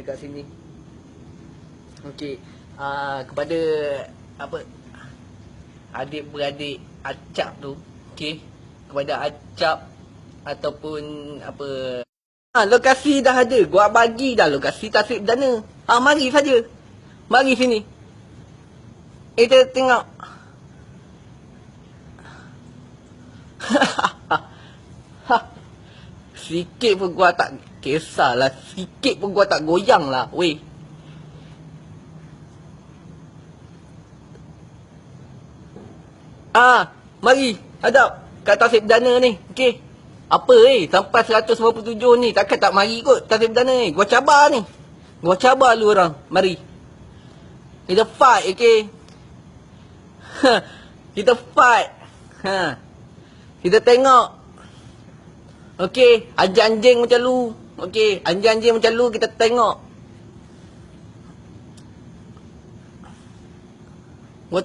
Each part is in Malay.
dekat sini. Okey. Kepada apa adik-beradik Acap tu, okey. Kepada Acap ataupun apa, lokasi dah ada. Gua bagi dah lokasi tasik perdana. Mari saja. Mari sini. Kita tengok. Sikit pun gua tak kisahlah. Sikit pun gua tak goyang lah. Weh. Mari. Hadap. Kat tasik perdana ni. Okey. Apa sampai 197 ni. Takkan tak mari kot tasik perdana ni. Gua cabar ni. Gua cabar lu orang. Mari. Kita fight, okey. Kita fight. Kita tengok. Okey, anjing-anjing macam lu. Okey, anjing-anjing macam lu kita tengok. Gua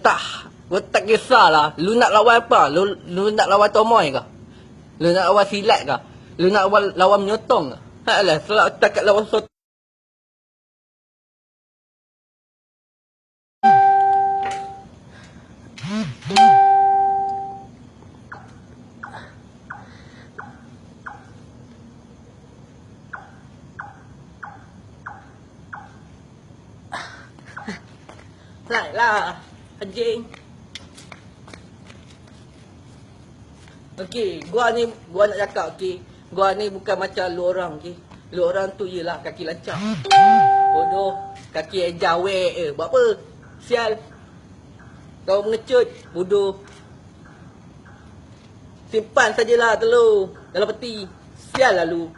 tak kisahlah. Lu nak lawan apa? Lu nak lawan Tomoy ke? Lu nak lawan silat ke? Lu nak lawan menyotong ke? Alah, selak takat lawan sot. Lah, anjing. Okey, gua nak cakap, okey. Gua ni bukan macam lu orang, okey. Lu orang tu yelah kaki lancak. Bodoh, kaki jawek buat apa? Sial. Kau mengecut, bodoh. Simpan sajalah telur dalam peti. Sial lah lu.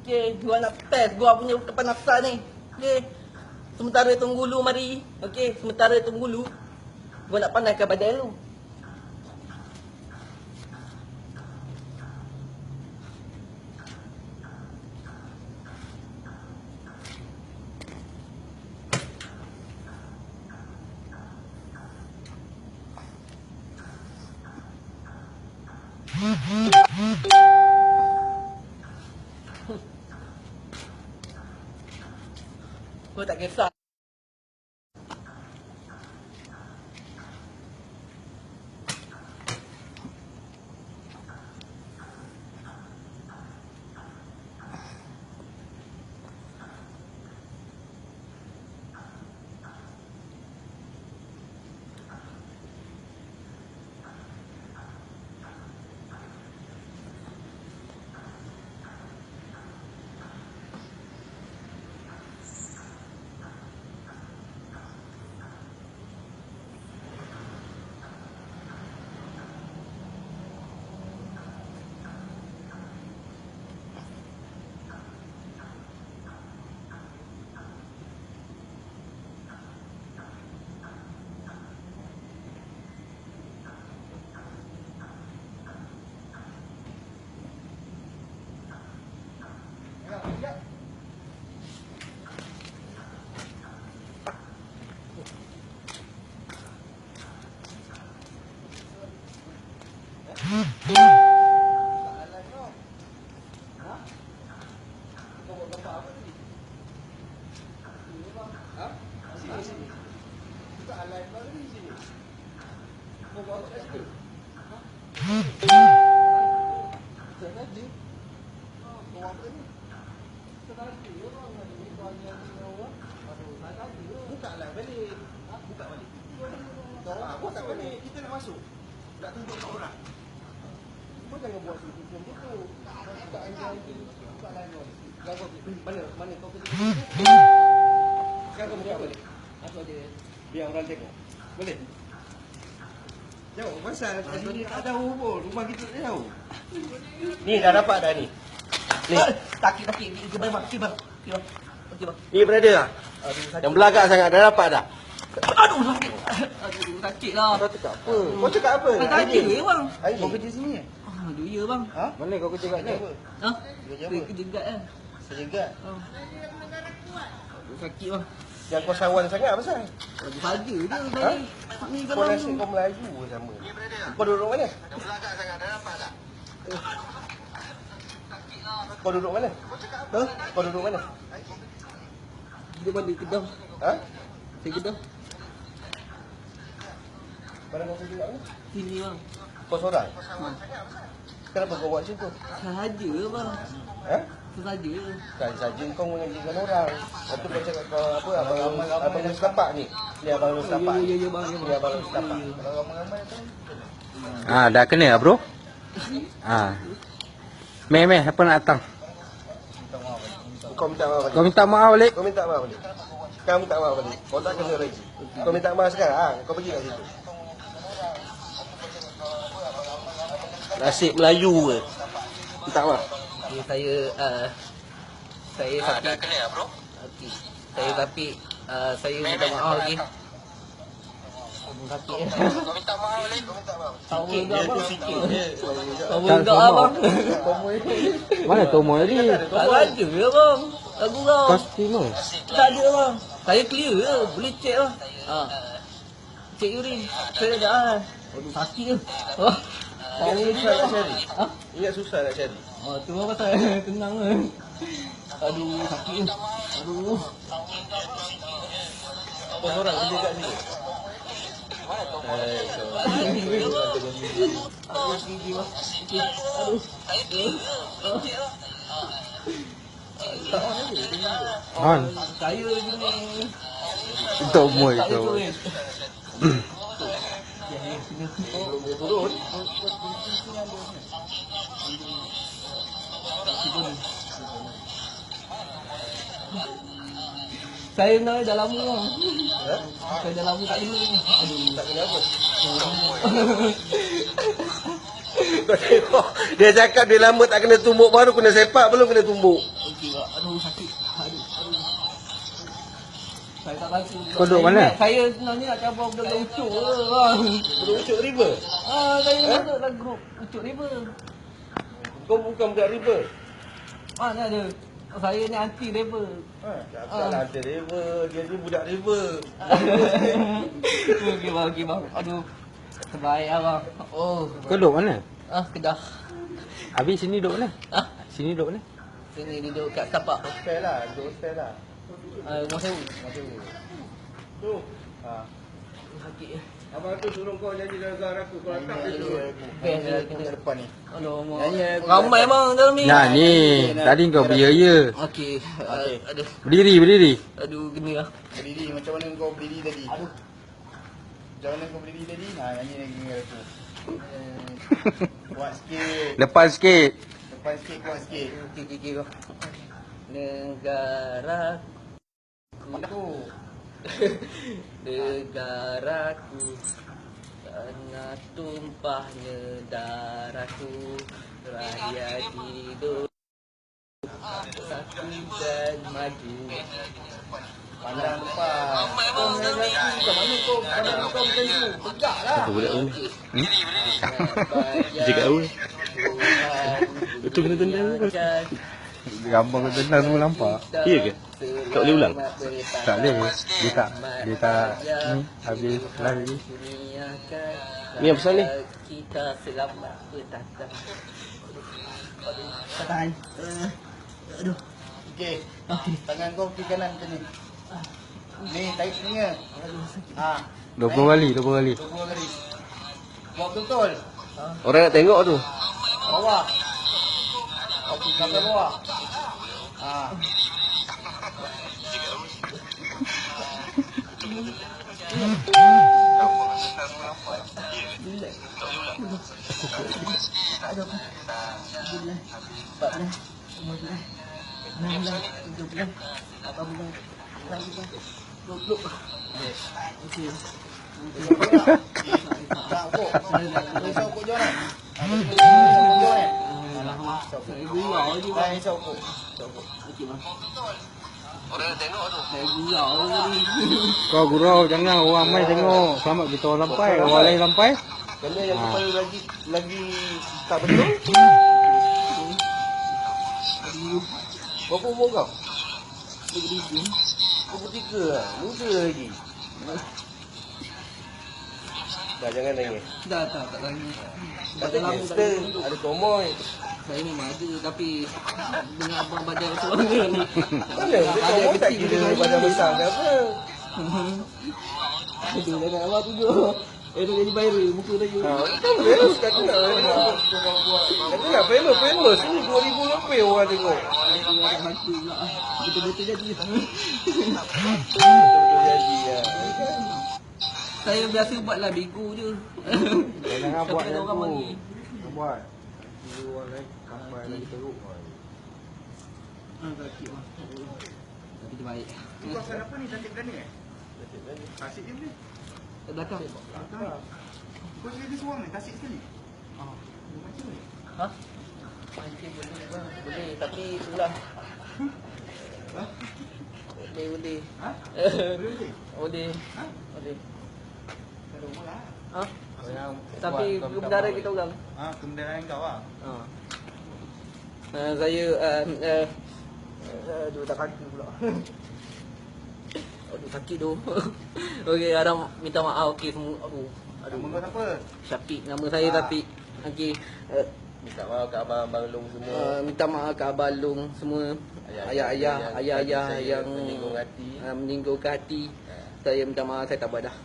Okey, gua nak test gua punya kepanasan ni. Okey. Sementara tunggu lu mari. Okey, sementara tunggu lu. Gua nak panaskan badan lu. Gua tak kisah. Sini. Buka live baru di sini. Mau buat apa sini? Jangan je. Mau apa ni? Sekarang dia orang ada ni banyak orang. Aduh, saya tahu. Buka live balik. Buka balik. Apa tak balik? Kita nak masuk. Tak tunjuk kat orang. Kau jangan buat macam tu. Tak anjing. Buka live balik. Mana kau kerja? Sekarang kau buka balik. Masuk aja. Biar orang tengok. Boleh? Jauh. Pasal sini tak ada hubung. Rumah kita tak jauh. Ni dah dapat dah ni. Ni. Takik. Okey bang. Okey bang. Ni berada tak? Yang belagak sangat dah dapat dah. Aduh sakit. Aduh sakit lah. Kau cakap apa? Kau cakap apa? Sakit ke bang? Kau kerja sini ke? Aduh ya bang. Ha? Mana kau kerja kat ni? Ha? Kerja gat kan. Kerja gat? Aduh sakit bang. Yang kau sawan sangat apa pasal? Saja dia tadi. Ni kalau nasib kau Melayu pun sama. Kau duduk mana? Yang belagak sangat dah dapat tak? Kau duduk mana? Hah? Kau duduk mana? Dia balik Kedah. Ha? Saya Kedah. Mana kau pergi kat mana? Sini bang. Kau seorang? Ha. Kenapa kau buat macam tu? Sahaja bang. Ha? Sahaja. Kan saja kau mengajikan orang. Lepas tu kau cakap kau apa abang Lu setapak ni. Ni abang Lu setapak. Ya bang. Ni abang Lu setapak. Kalau ramai-ramai tu. Dah kena bro? Meh, apa nak datang? Kau minta maaf balik. Kau minta maaf balik? Kau minta maaf balik. Kau minta maaf balik. Kau tak kena lagi. Kau minta maaf sekarang. Kau pergi kat situ. Nasib Melayu ke? Minta maaf. Okay, saya tapi Dah kena bro. okey. Saya minta maaf lagi. Sakit. Kau minta maaf balik. Kau minta maaf. Sikit je abang. Sikit je. Kamu enggak abang. Mana Tomo tadi? Tak ada abang. Lagu kau. Customer. Tak ada bang. Saya clear je. Boleh check lah. Check urin. Saya dah. Aduh sakit je. Ingat susah nak cari. Ha? Ingat susah nak cari. Tu apa pasal tenang ke. Aduh sakit je. Aduh. Kau seorang kerja kat sini. Han. Saya gini. Tomo Tak itu. boleh. Turun. Saya nak dah lama bang. Ha? Saya dah lama tak kena. Aduh. Tak kena apa. Kau tengok. Dia cakap dia lama tak kena tumbuk. Baru kena sepak belum kena tumbuk. Okey pak. Aduh sakit. Aduh. Saya tak rasa. Kau duduk mana? Saya sebenarnya nak cabar budak-budak Ucuk je bang. Belum Ucuk River. Saya duduk dalam grup Ucuk River. Kau bukan budak River. Mana ada. Saya ni anti river. Cakap lah anti River. Dia ni budak River. Okey bang. Aduh. Terbaik lah bang. Oh. Kau duduk mana? Kedah. Habis sini duduk mana? Sini duduk mana? Sini duduk kat tapak. Hostel lah. Duduk hostel lah. Rumah sewu. Tu. Ha. Sakit. Abang tu suruh kau nyanyi lagu aku. Kau letak dia suruh. Best lah kita. Depan ni. Aduh, ramai bang dalam ni. Nah ni. Tadi kau beria. Okey. Aduh. Berdiri. Aduh, gini lah. Berdiri. Macam mana kau berdiri tadi? Aduh. Macam mana kau berdiri tadi? Nyanyi lagi dengan aku. Kuat sikit. Depan sikit. Depan sikit, kuat sikit. Okey bang. Negara Mana tu? negaraku tanah tumpahnya darahku rakyat hidup satu dan maju. Pandang depan. Kau nyanyi aku. Kat mana kau? Pandang kau macam tu. Tegak lah. Satu budak ni. Cakap apa? Betul kena tendang ke? Gambar kau tendang semua nampak. Ya ke? Tak boleh ulang? Tak boleh. Dia tak ni habis lari. Ni apa pasal ni? Kita selamat bertatang. Tahan. Aduh. Okey. Tangan kau kiri kanan macam ni. Ni, tarik telinga. Ha. 20 kali. 20 kali. Buat betul. Orang nak tengok tu. Bawah. Okey, sampai bawah. Ha. Tak kok. Risau kok jom kan? Saya gurau je bang. Risau kok. Okey bang. Orang nak tengok tu. Saya gurau tadi. Kau gurau jangan orang mai tengok. Selamat kita orang sampai. Orang lain sampai. Kena yang kepala lagi tak betul. Berapa umur kau? 23 lah. Muda lagi. Dah jangan nangis. Tak lagi. Kata gangster, ada tomoy. Saya memang ada tapi dengan abang badan suara ni. Mana? Dia tak kira badan besar ke apa? Itu jangan abang tunjuk. Itu jadi viral muka dia. Famous kata nak famous. Kata nak famous. Ini 2000 lebih orang tengok. Betul-betul jadi. Betul jadi ya. Saya biasa buatlah bego je. Jangan buat yang orang tu. bagi. Buat. Dia orang lain kapal lagi teruk. Kaki bang. Tapi dia baik. Kawasan apa ni? Cantik Berani Tasik dia boleh? Belakang. Kau jadi seorang ni? Tasik sekali? Macam ni? Ha? Mancing boleh bang. Boleh tapi itulah. Boleh. Ha? Boleh? Boleh. Ha? Boleh. Kalau mula. Ha? Tapi bendara kita orang. Ha, kenderaan kau lah. Saya aduh tak kaki pula. Aduh sakit tu. Okey, Adam minta maaf okey semua. Aduh. Nama kau siapa? Syafiq nama saya tapi okey Minta maaf kat abang-abang Long semua. minta maaf ke abang Long semua. Ayah-ayah yang menyinggung hati. Saya minta maaf saya tak buat dah.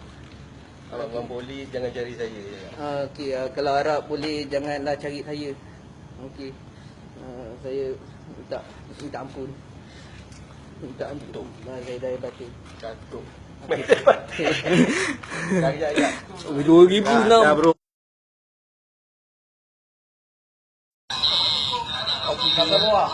Abang-abang polis jangan cari saya. Okey, kalau harap boleh janganlah cari saya. Okey. Saya minta ampun. Minta ampun. Saya dah batin. Katuk. Ya. 2006. Dah bro. Okey, kat bawah.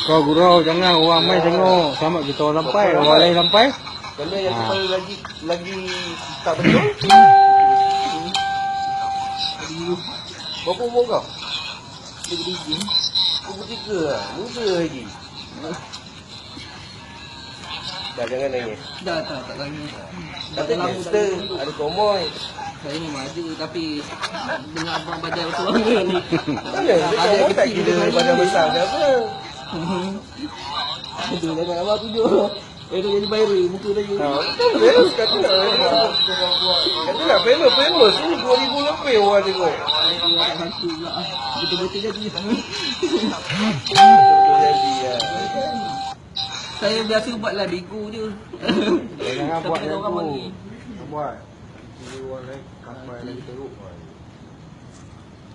Kau gurau jangan orang main tengok. Selamat kita orang lampai, orang lain lampai. Kalau yang kepala lagi tak betul. Berapa umur kau? 23 lah. Muda lagi. Dah jangan nangis. Dah tak lagi. Kata gangster, ada komoy. Saya memang ada tapi dengan abang badan suara ni. Mana? Dia tak kira badan besar ke apa? Aduh jangan abang tunjuk. Itu jadi viral muka dia. Famous kata nak famous. Kata nak famous. Ini 2000 lebih orang tengok. Betul-betul jadi. Betul jadi ya. Saya biasa buatlah bego je. Jangan buat yang orang tu. bagi. Buat. Dia orang lain kapal lagi teruk.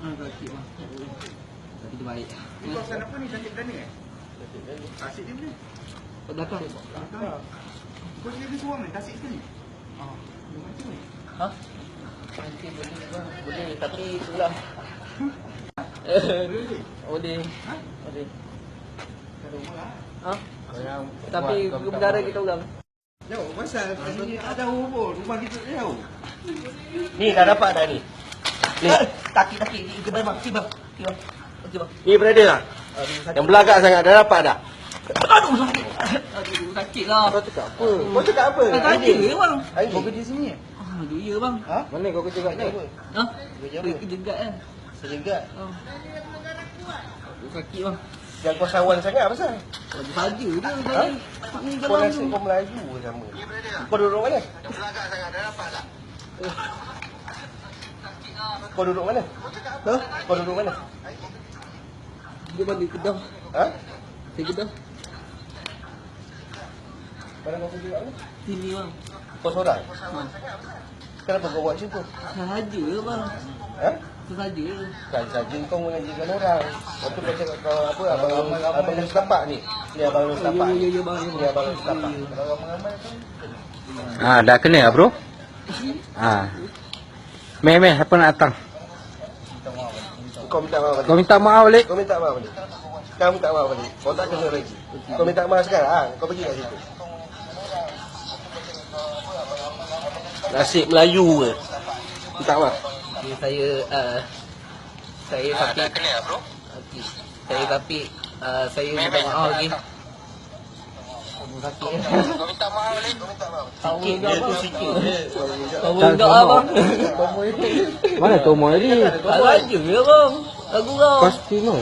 Kaki bang. Tapi dia baik. Kawasan apa ni? Cantik Berani Tasik dia boleh? Belakang. Kau jadi seorang ni? Tasik sekali? Macam ni? Ha? Mancing boleh bang. Boleh tapi itulah. Boleh. Boleh. Kalau mula. Ha? Tapi bendara kita orang. Jauh, pasal kat sini tak jauh pun. Rumah kita jauh. Ni dah dapat dah ni. Ni. Taki. Okey bang. Okey bang. Ni berada lah. Yang belakang sangat dah dapat dah. Aduh sakit lah. Kau cakap apa? Kau cakap apa? Tak ada bang. Kau kerja sini? Aduh ya bang. Ha? Mana kau kerja kat ni? Ha? Kerja apa? Kerja dekat kan. Sejegat. Aduh sakit bang. Yang kau sawan sangat apa pasal? Lagi saja je Ha? ni Kau jalan rasa tu. kau Melayu ke sama? Kau duduk mana? Kau duduk mana? Ha? Kau duduk mana? Dia balik Kedah. Ha? Saya Kedah. Mana kau kerja kat mana? Sini bang. Kau seorang? Ha. Kenapa kau buat macam tu? Sahaja bang. Ha? Sahaja. Saja kau mengajikan orang. Lepas tu kau cakap kau apa? Abang Long setapak ni. Ni abang Long setapak. Ya bang. Ni abang Long setapak. Kalau ramai-ramai kan? Dah kena bro? Meh, apa nak datang? Kau minta maaf balik. Kau minta maaf balik? Kau minta maaf balik. Kau minta maaf balik. Kau tak kena lagi. Kau minta maaf sekarang. Kau pergi kat situ. Nasib Melayu ke? Tak apa. Okay, saya Fafiq. Okay. Saya Fafiq. Saya minta maaf lagi. Sakit. Kau minta maaf balik, kau minta maaf. Sikit je abang. Sikit je. Kau Tak, enggak semua. abang. Mana Tomo tadi? Tak raja je abang. Lagu kau. Pasti no.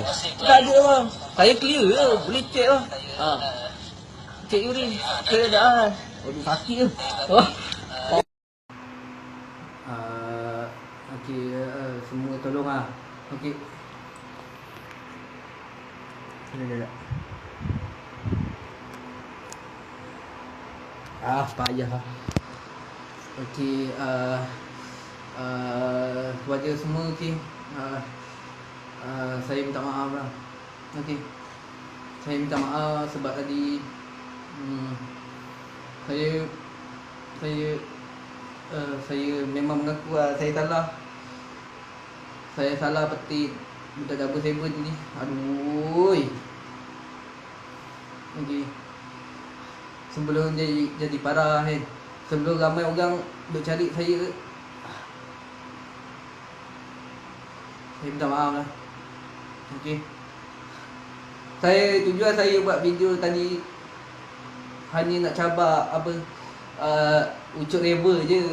Tak ada abang. Saya clear je. Boleh check lah. Cek urin. Keadaan. Aduh sakit je. Okey, semua tolong ah. Okey. Ada. Payah lah. Okey, kepada semua okey. Saya minta maaf lah. Okey. Saya minta maaf sebab tadi saya memang mengaku saya salah. Saya salah petik budak double seven ni. Aduh. Okey. Sebelum jadi parah kan. Sebelum ramai orang duk cari saya minta maaf lah. Okey. Tujuan saya buat video tadi hanya nak cabar ucuk rebel je.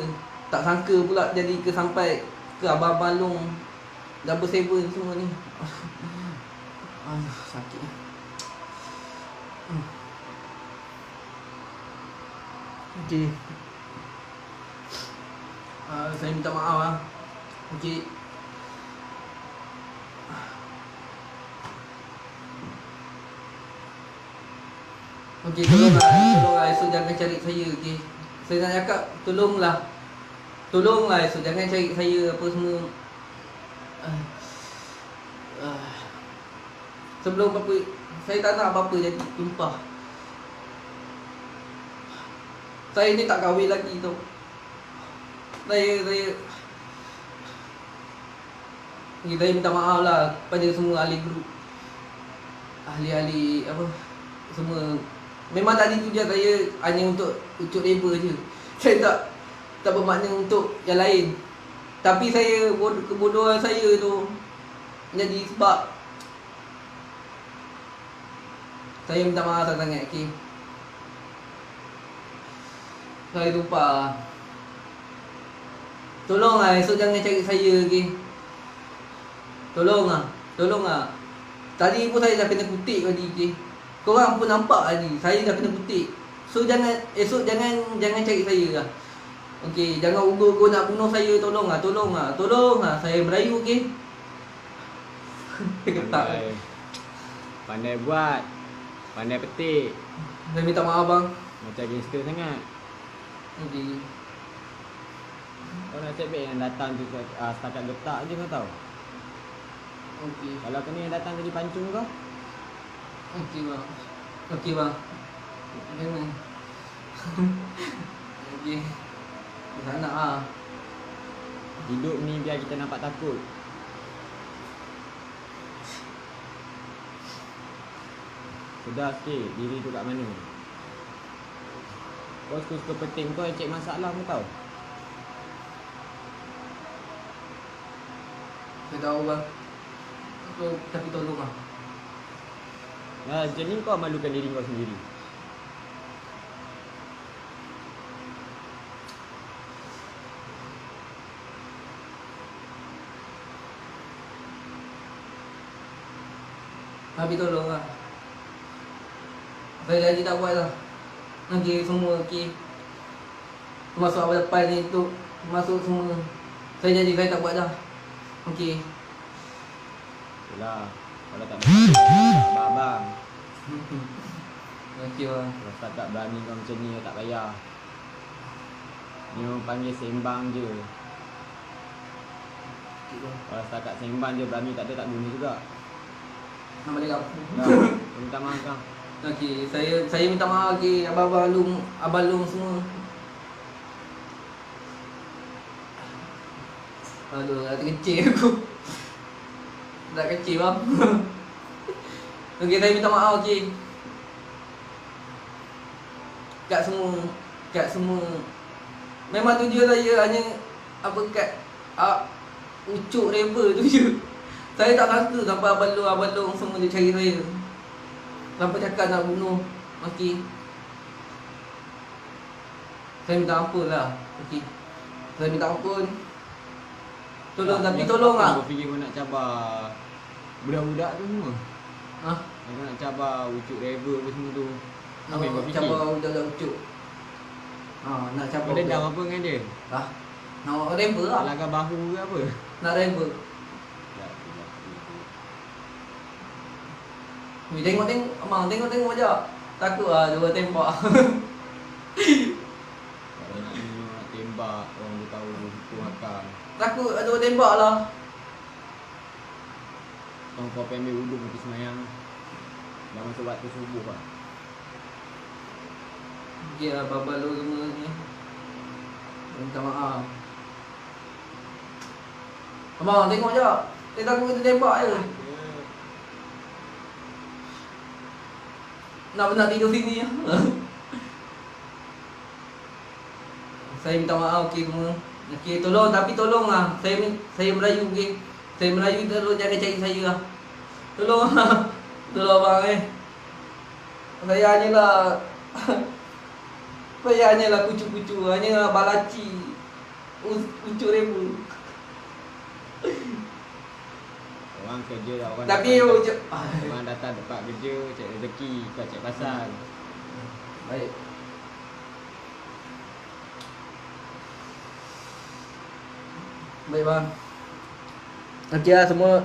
Tak sangka pula jadi sampai ke abang-abang long double seven semua ni. Sakit. Okey. Saya minta maaf lah. Okey. Okey, tolonglah esok jangan cari saya, okey. Saya nak cakap tolonglah esok jangan cari saya apa semua. Sebelum apa saya tak nak apa-apa jadi tumpah. Saya ni tak kahwin lagi tau. Saya minta maaf lah pada semua ahli grup. Ahli-ahli apa semua. Memang tadi tujuan saya hanya untuk ucuk rebel je. Saya tak bermakna untuk yang lain. Tapi kebodohan saya tu jadi sebab saya minta maaf sangat-sangat, okey. Saya lupa. Tolonglah esok jangan cari saya, okey. Tolonglah. Tadi pun saya dah kena kutik tadi, okey. Korang pun nampak tadi, saya dah kena kutik. So esok jangan cari saya lah. Okey, jangan ugur-ugur nak bunuh saya, tolonglah. Saya Melayu, okey. Ketak. Pandai buat. Pandai petik. Saya minta maaf bang. Macam gangster sangat. Okey. Kau nak cek yang datang tu setakat letak je kau tahu. Okey. Kalau kau ni yang datang jadi pancung kau. Okey bang. Jangan. Okey. Tak nak ah. Hidup ni biar kita nampak takut. Sudah sikit diri tu kat mana. Kau suka penting kau cek masalah kau tahu. Saya tahu bang. Tapi tolong lah. Macam ni kau malukan diri kau sendiri. Tapi tolong lah. Saya janji tak buat lah. Okey, semua okey. Termasuk awal depan ni tu. Termasuk semua. Saya janji saya tak buat dah. Okey. Itulah. Kalau tak berani, abang. Okey bang. Kalau tak berani kau macam ni, tak payah. Ni orang panggil sembang je. Okey bang. Kalau setakat sembang je berani tak ada tak guna juga. Nama dia apa? Dah, minta maaf kau. Okey, saya minta maaf okey abang-abang long semua. Aduh, dah terkecil aku. Dah kecil bang. Okey, saya minta maaf okey. Kat semua. Memang tujuan saya hanya apa kat ucuk rapper tu je. Saya tak sangka sampai abang-abang semua dia cari saya. Sampai cakap nak bunuh. Okey. Saya minta ampun lah. Okey. Saya minta ampun. Tolong, tapi tolong lah. Kau fikir kau nak cabar budak-budak tu semua? Ha? Kau nak cabar ucuk driver apa semua tu? Apa yang kau fikir? Cabar budak-budak ucuk. Nak cabar. Kau dendam apa dengan dia? Nak rapper lah. Laga bahu ke apa? Nak rapper. Tengok-tengok, abang, tengok-tengok je. Takut lah dia tembak. Kalau nak tembak, orang tu tahu hukum akal. Takut ada orang tembak lah. Kau ambil wuduk pergi semayang. Dah masuk waktu subuh lah. Okay lah, babal lu semua ni. Minta maaf. Abang, tengok je. Dia takut kita tembak je. Nak tidur sini. Saya minta maaf okey semua. Okey, tolong, tapi tolonglah. Saya merayu okey. Saya merayu, tolong jangan cari saya lah. Tolong. Tolong abang Saya hanyalah kucu-kucu, hanya balaci. Ucuk remu. Orang kerja lah, orang Tapi orang datang tempat kerja, cek rezeki, kau cek pasal. Baik. Baik bang. Okey lah semua.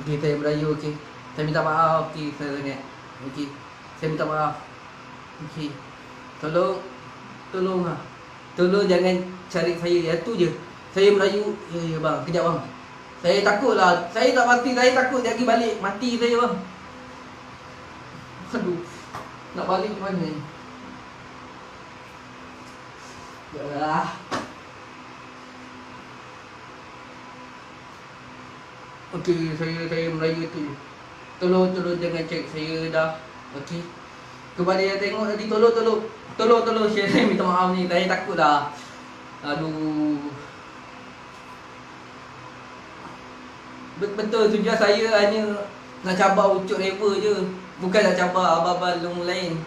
Okey, saya merayu okey. Saya minta maaf okey, saya sangat. Okey. Saya minta maaf. Okey. Tolonglah. Tolong jangan cari saya. Yang tu je. Saya merayu. Ya bang, kejap bang. Saya takutlah. Saya tak pasti, saya takut dia pergi balik mati saya bang. Aduh. Nak balik ke mana ni? Yalah. Okey, saya merayu tu. Tolong jangan cek saya dah. Okey. Kepada yang tengok tadi, tolong share. Saya minta maaf ni. Saya takut dah. Aduh. Betul, tujuan saya hanya nak cabar ucuk rapper je. Bukan nak cabar abang-abang lain.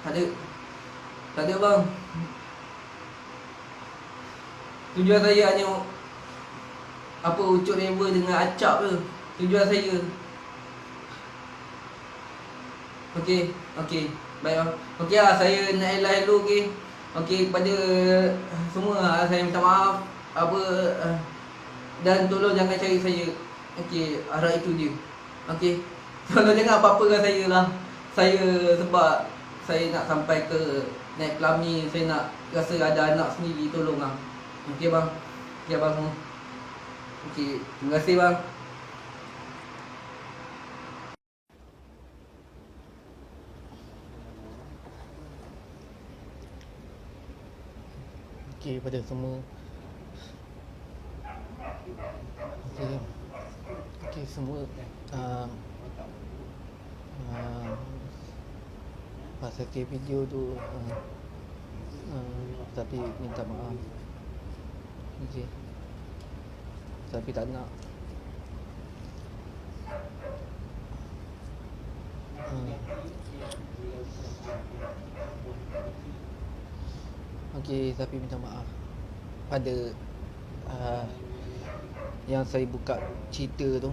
Tak ada bang. Tujuan saya hanya ucuk rapper dengan acap je. Tujuan saya. Okey. Baik bang. Okey lah, saya nak hello okey. Okey, kepada semua saya minta maaf. Dan tolong jangan cari saya. Okey, harap itu je. Okey. Tolong jangan apa-apa dengan saya lah. Sebab saya nak sampai ke naik pelami, saya nak rasa ada anak sendiri, tolonglah. Okey bang. Okey abang semua. Okey, terima kasih bang. Okey, pada semua. Okey semua. Pasal video tu tapi minta maaf. Okey. Tapi tak nak. Okey, tapi minta maaf pada yang saya buka cerita tu.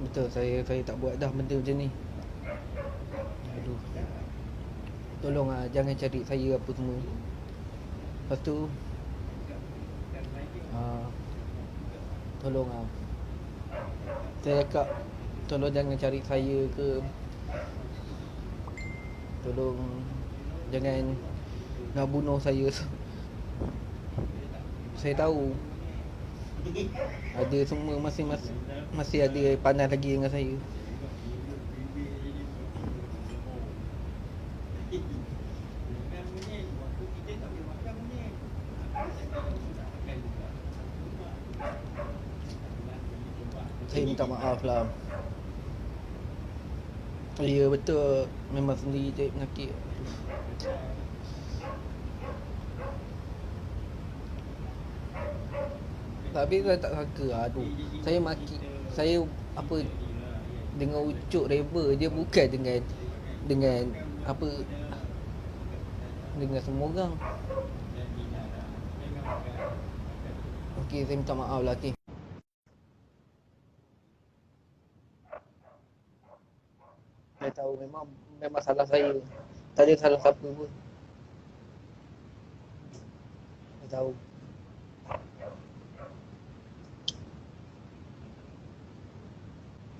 Betul, saya tak buat dah benda macam ni. Aduh. Tolonglah jangan cari saya apa semua. Lepas tu tolonglah. Saya cakap tolong jangan cari saya ke. Tolong jangan nak bunuh saya. Saya tahu ada semua masih ada panas lagi dengan saya. Saya minta maaf lah. Ya betul, memang sendiri cari penyakit. Tapi saya tak sangka lah. Aduh, saya maki, saya apa, dengan ucuk reba je, bukan dengan apa, dengan semua orang. Okey, saya minta maaf lah. Okey. Saya tahu memang salah saya. Tak ada salah siapa pun. Saya tahu.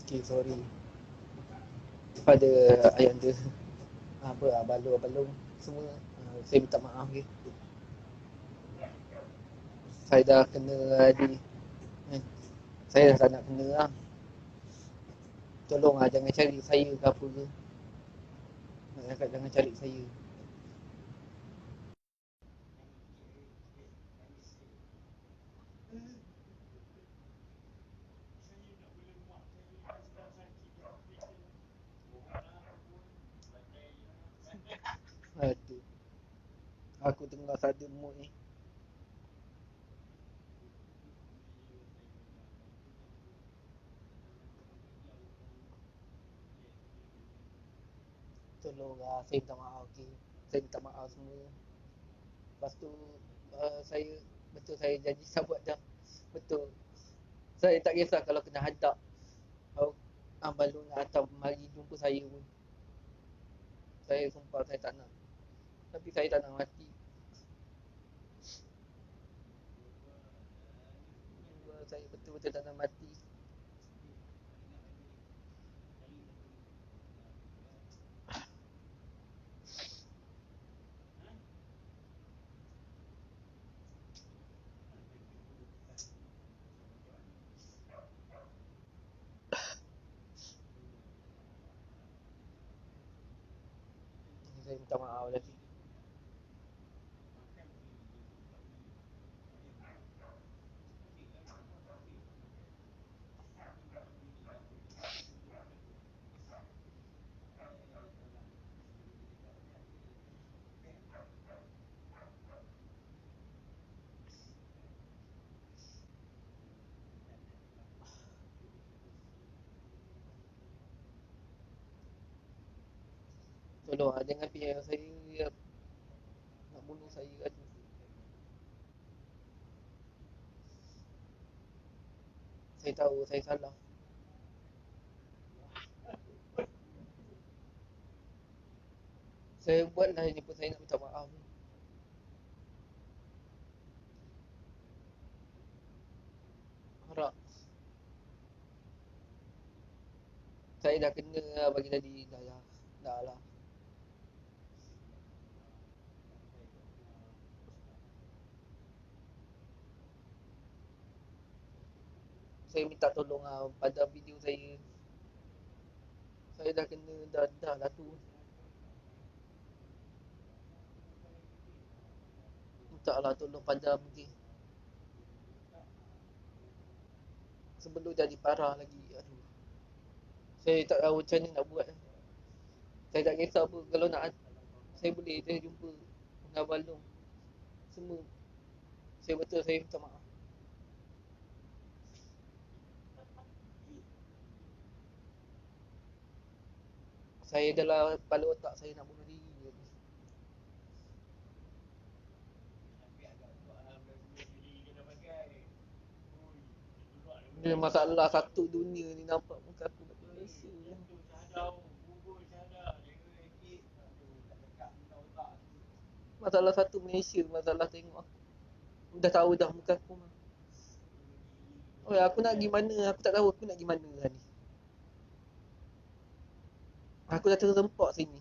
Okey, sorry. Pada ayahanda, apa, abang-abang semua, saya minta maaf. Okay. Saya dah kena tadi. Saya dah tak nak kena lah. Tolong lah, jangan cari saya ke apa ke. Nak cakap jangan cari saya. Aduh, aku tengah ada mood ni. Tolonglah, saya minta maaf. Okay. Saya minta maaf semua. Lepas tu saya, betul saya janji saya buat dah. Betul. Saya tak kisah kalau kena hadap. Abang Long nak hantar mari jumpa saya pun. Saya sumpah saya tak nak. Tapi saya tak nak mati. Saya betul-betul tak nak mati. Saya minta maaf lagi. Tolong jangan fikir saya nak bunuh saya kan. Saya tahu saya salah. Saya buatlah ini pun saya nak minta maaf. Harap. Saya dah kena bagi tadi. Dah lah. Saya minta tolong pada video saya. Saya dah kena dah lah tu. Minta lah tolong padam je. Sebelum jadi parah lagi. Aduh. Saya tak tahu macam mana nak buat. Saya tak kisah apa. Kalau nak, saya boleh saya jumpa dengan Abang Long. Semua. Saya betul saya minta maaf. Saya dalam kepala otak saya nak bunuh diri lagi. Dia masalah satu dunia ni nampak muka aku kat Malaysia. Masalah satu Malaysia, masalah tengok aku. Dah tahu dah muka aku mah. Oh ya, aku nak pergi mana? Aku tak tahu aku nak pergi mana lah ni. Aku dah terserempak sini.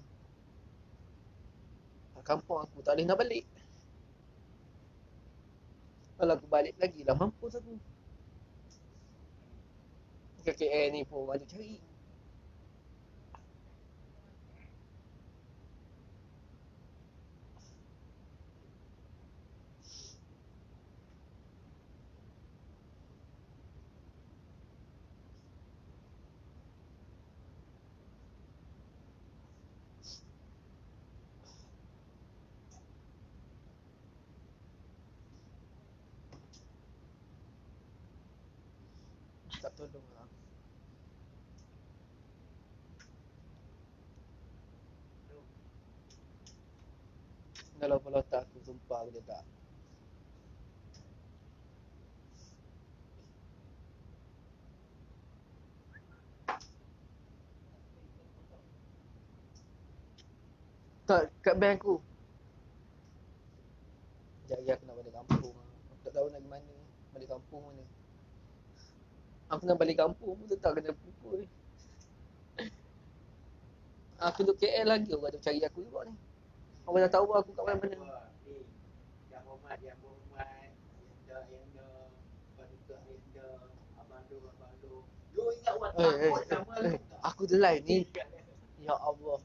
Kampung aku tak boleh nak balik. Kalau aku balik lagi lah mampus aku. Ke KL ni pun banyak cari. Tak tolong lah. Kalau tak aku sumpah aku dia tak. Tak, kat bank aku. Sekejap lagi aku nak balik kampung. Aku tak tahu nak pergi mana. Balik kampung mana. Aku nak balik kampung pun tetap kena pukul. Aku duduk KL lagi orang tu cari aku juga ni. Orang dah tahu aku kat mana-mana. Yang hormat, yang dah. Lepas tu ayah dah. Abang lu. Lu ingat WhatsApp nama lu tak? Aku the live ni. Ya Allah.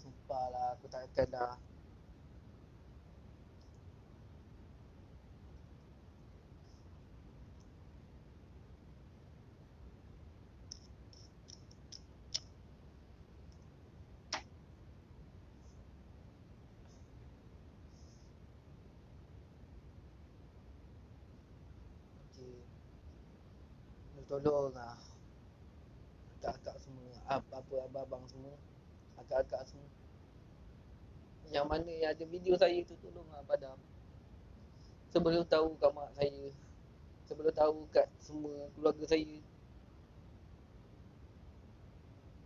Sumpah lah aku tak akan dah. Okay. Tolong lah. Akak-akak semua. Apa abang-abang semua. Akak-akak semua. Yang mana yang ada video saya tu tolong lah padam. Sebelum tahu kat mak saya. Sebelum tahu kat semua keluarga saya.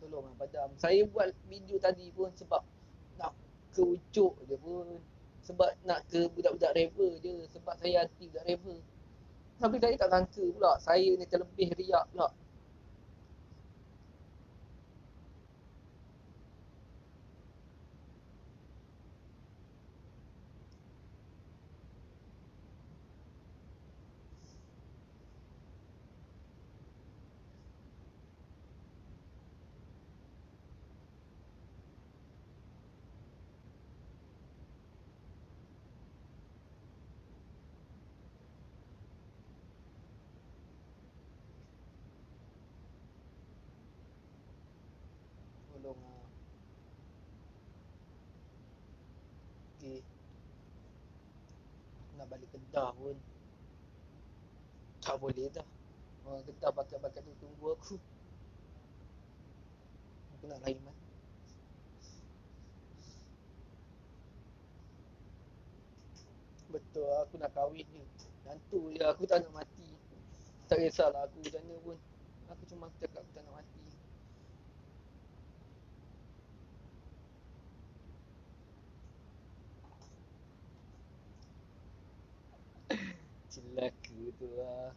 Tolong lah padam. Saya buat video tadi pun sebab nak ke Ucuk je pun. Sebab nak ke budak-budak rapper je. Sebab saya hati budak rapper. Tapi saya tak sangka pula. Saya ni terlebih riak pula. Tolong lah. Okay. Aku nak balik Kedah pun. Tak boleh dah. Orang Kedah bakat-bakat tu tunggu aku. Aku nak lain mana. Betul, aku nak kahwin je. Yang tu je, aku tak nak mati. Tak kisahlah aku macam mana pun. Aku cuma cakap aku tak nak mati. Celaka tu lah.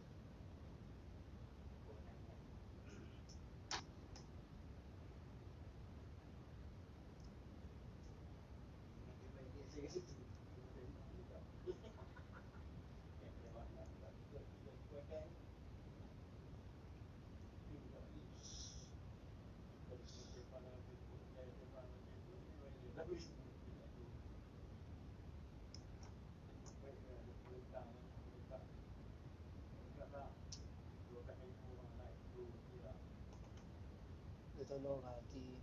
Dia tolong lah, okay.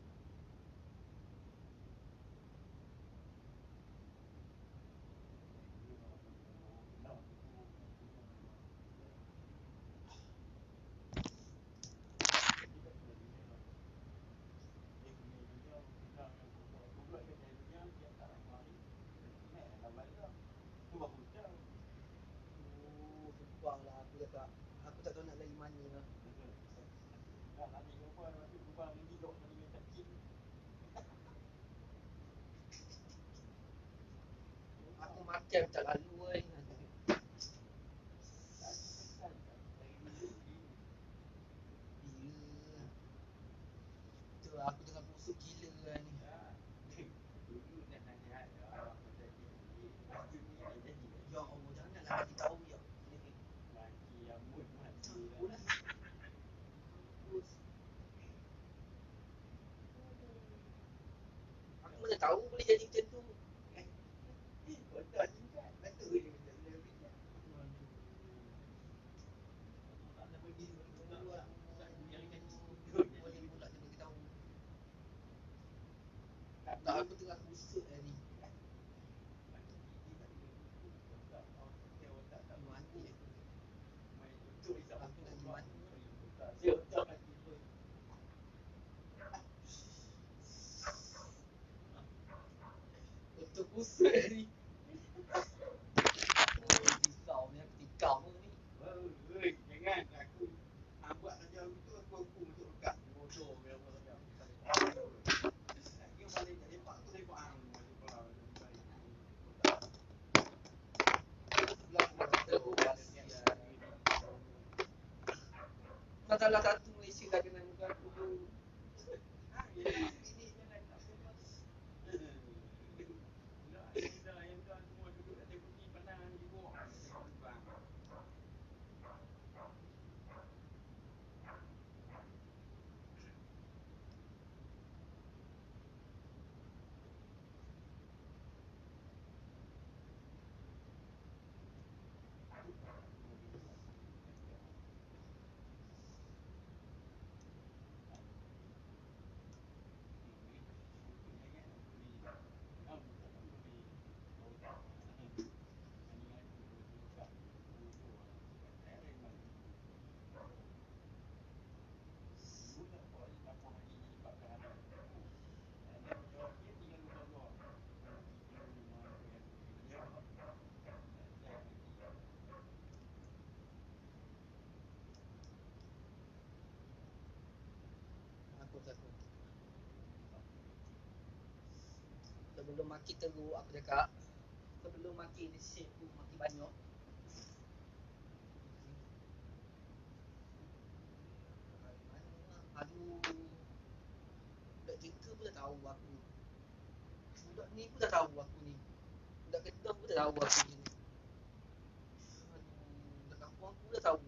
Sumpah lah aku tak tahu nak lari mana lah. Aku makan tak lalu kan. Gila. Tu aku tengah busuk gila lah ni. Ya Allah, janganlah bagi tahu ya. Aku mana tahu boleh jadi macam tu. Buset ni. Tikau ni, tikau ni. Jangan aku buat saja itu aku masuk dekat bodoh dia apa saja. Dia balik tak lepak tu lepak hang masuk kelas baik. Masalah satu Malaysia dah kena muka aku tu. Ini jalan tak bebas. Yang tu semua duduk kat table ni pandang ni juga. Bang. Aku. Sebelum maki teruk aku cakap. Sebelum maki ni shape tu maki banyak. Aduh. Budak kereta pun dah tahu aku. Budak ni pun dah tahu aku ni. Budak kereta pun dah tahu aku ni. Aduh, budak kampung aku dah tahu.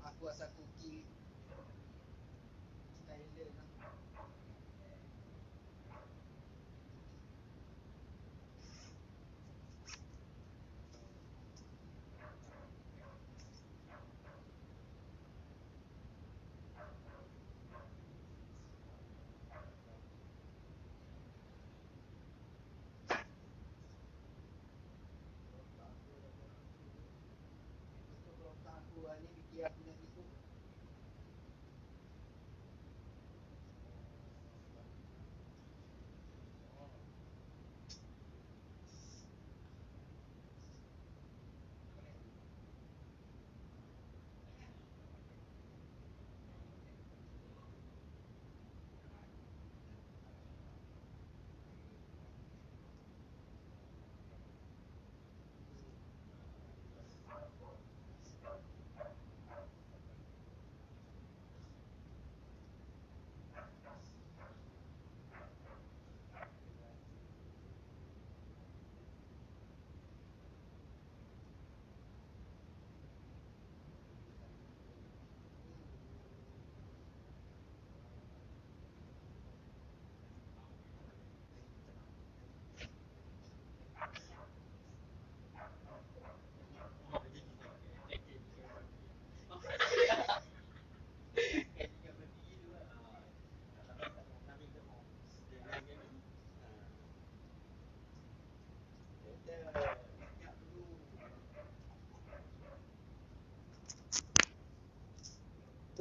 Aku asal cookie Thailand lah. Aku ni fikir aku nak ikut.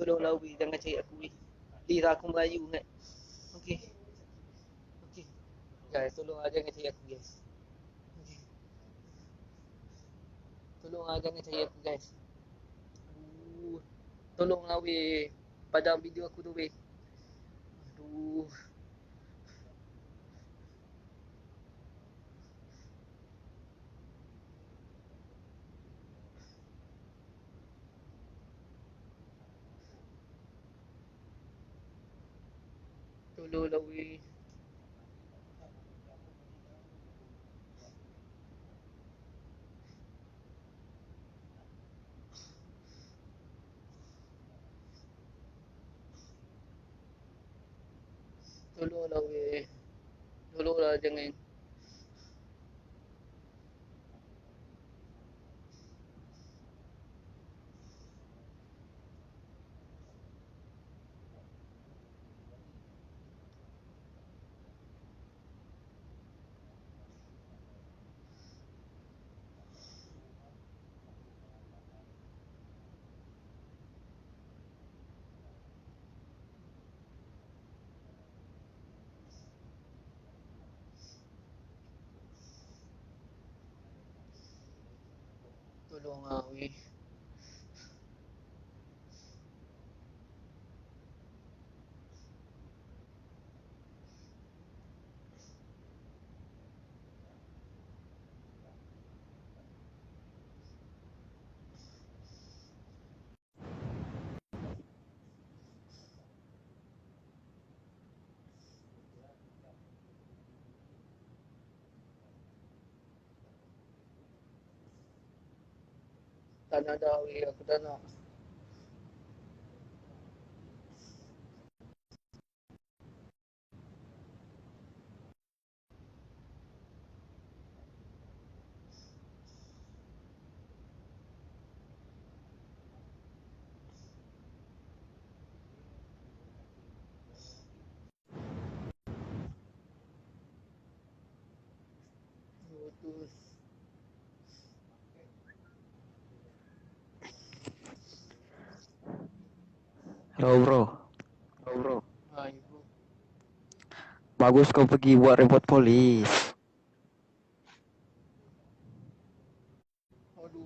Tolonglah weh, jangan cari aku weh. Lidah aku Melayu ingat. Okey. Okey. Guys, tolonglah jangan cari aku guys. Okey. Tolonglah jangan cari aku guys. Aduh. Tolonglah weh. Padam video aku tu weh. Aduh. Tolonglah weh. Tolonglah weh. Tolonglah jangan. Tolong ah weh. Tak nak dah weh, aku tak nak. Betul. Halo bro, Ha, ibu. bagus kau pergi buat report polis. Aduh.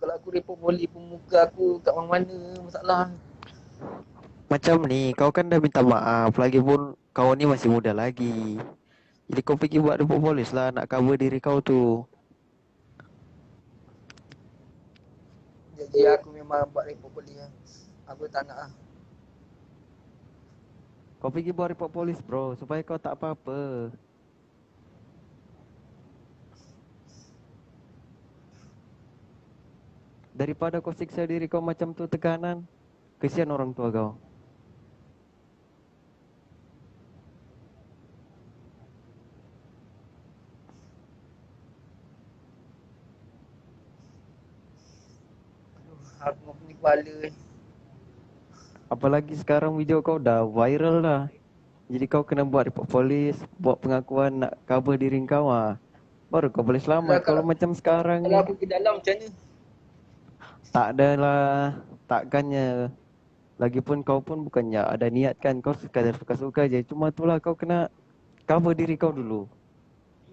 Kalau aku report polis pun muka aku kat mana-mana masalah. Macam ni, kau kan dah minta maaf, lagipun kau ni masih muda lagi. Jadi kau pergi buat report polis lah, nak cover diri kau tu. Jadi aku memang buat report polis lah. Aku tak nak lah. Kau pergi buat report polis bro, supaya kau tak apa-apa. Daripada kau siksa diri kau macam tu tekanan, kesian orang tua kau. Aku mau pening kepala eh. Apalagi sekarang video kau dah viral dah. Jadi kau kena buat report polis, buat pengakuan nak cover diri kau ah. Baru kau boleh selamat. Kalau macam sekarang Kalau ni, aku pergi dalam macam mana? tak adalah, takkannya. Lagipun kau pun bukannya ada niat kan, kau sekadar suka-suka je. Cuma itulah kau kena cover diri kau dulu.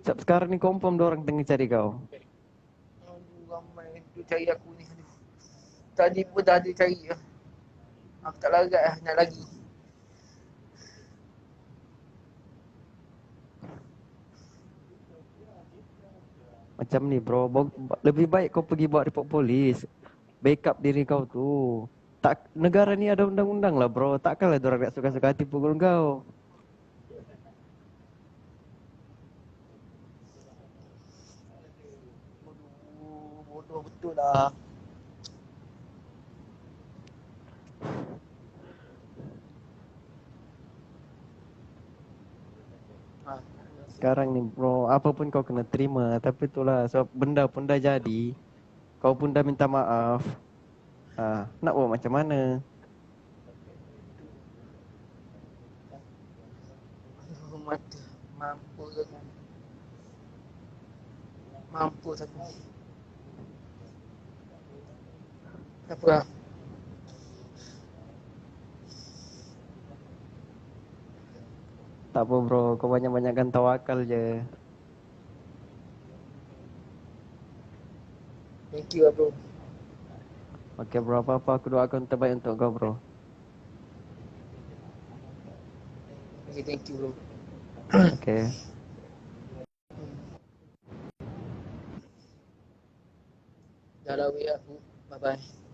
Sebab sekarang ni confirm orang tengah cari kau. Aduh, ramai tu cari aku ni. Aduh. Tadi pun dah ada cari lah. Aku tak larat lah nak lagi. Macam ni bro, lebih baik kau pergi buat report polis. Backup diri kau tu. Tak, negara ni ada undang-undang lah bro. Takkanlah orang nak suka-suka hati pukul kau. Bodoh betul lah. Ha. Sekarang ni bro, apa pun kau kena terima. Tapi itulah, sebab benda pun dah jadi. Kau pun dah minta maaf. Nak buat macam mana? Aduh, mata. Mampus aku. Mampus aku. Apa lah? Tak apa bro, kau banyak-banyakkan tawakal je. Thank you lah bro. Okay bro, apa-apa aku doakan terbaik untuk kau bro. Okay, thank you bro. Okay. Dah lah weh aku. Bye bye.